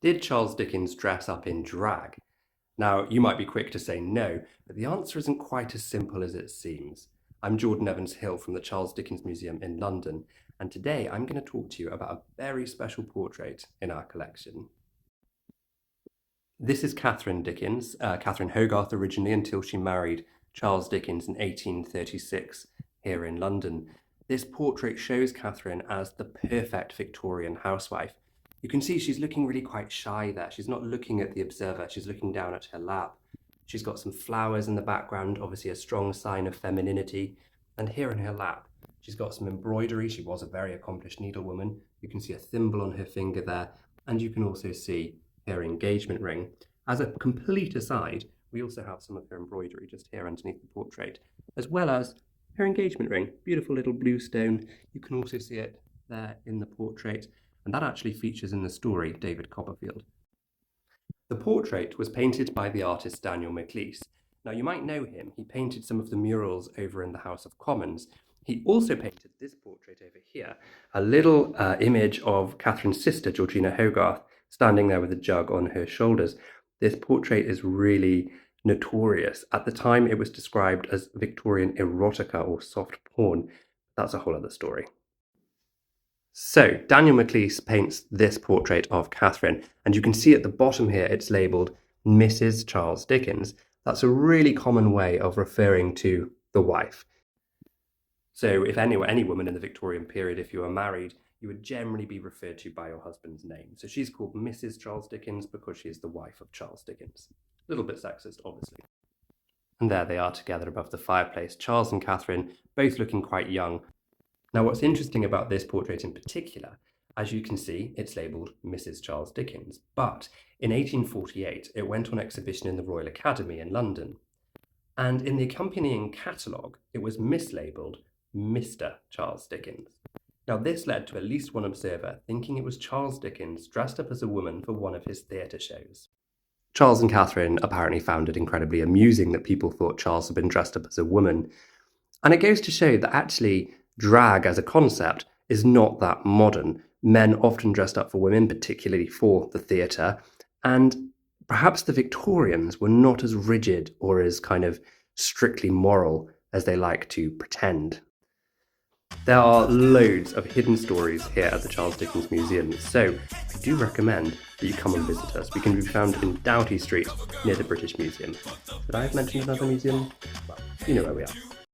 Did Charles Dickens dress up in drag? Now, you might be quick to say no, but the answer isn't quite as simple as it seems. I'm Jordan Evans-Hill from the Charles Dickens Museum in London, and today I'm going to talk to you about a very special portrait in our collection. This is Catherine Dickens, Catherine Hogarth originally, until she married Charles Dickens in 1836 here in London. This portrait shows Catherine as the perfect Victorian housewife. You can see she's looking really quite shy there. She's not looking at the observer, she's looking down at her lap. She's got some flowers in the background, obviously a strong sign of femininity. And here in her lap, she's got some embroidery. She was a very accomplished needlewoman. You can see a thimble on her finger there, and you can also see her engagement ring. As a complete aside, we also have some of her embroidery just here underneath the portrait, as well as her engagement ring. Beautiful little blue stone. You can also see it there in the portrait, and that actually features in the story David Copperfield. The portrait was painted by the artist Daniel Maclise. Now, you might know him. He painted some of the murals over in the House of Commons. He also painted this portrait over here, a little image of Catherine's sister, Georgina Hogarth, standing there with a jug on her shoulders. This portrait is really notorious. At the time, it was described as Victorian erotica or soft porn. That's a whole other story. So, Daniel Maclise paints this portrait of Catherine, and you can see at the bottom here it's labelled Mrs. Charles Dickens. That's a really common way of referring to the wife. So if any woman in the Victorian period, if you were married, you would generally be referred to by your husband's name. So she's called Mrs. Charles Dickens because she's the wife of Charles Dickens. A little bit sexist, obviously. And there they are together above the fireplace, Charles and Catherine, both looking quite young. Now, what's interesting about this portrait in particular, as you can see, it's labelled Mrs. Charles Dickens, but in 1848, it went on exhibition in the Royal Academy in London. And in the accompanying catalogue, it was mislabelled Mr. Charles Dickens. Now, this led to at least one observer thinking it was Charles Dickens dressed up as a woman for one of his theatre shows. Charles and Catherine apparently found it incredibly amusing that people thought Charles had been dressed up as a woman. And it goes to show that actually drag as a concept is not that modern. Men often dressed up for women, particularly for the theatre, and perhaps the Victorians were not as rigid or as kind of strictly moral as they like to pretend. There are loads of hidden stories here at the Charles Dickens Museum, so I do recommend that you come and visit us. We can be found in Doughty Street near the British Museum. Should I have mentioned another museum? Well, you know where we are.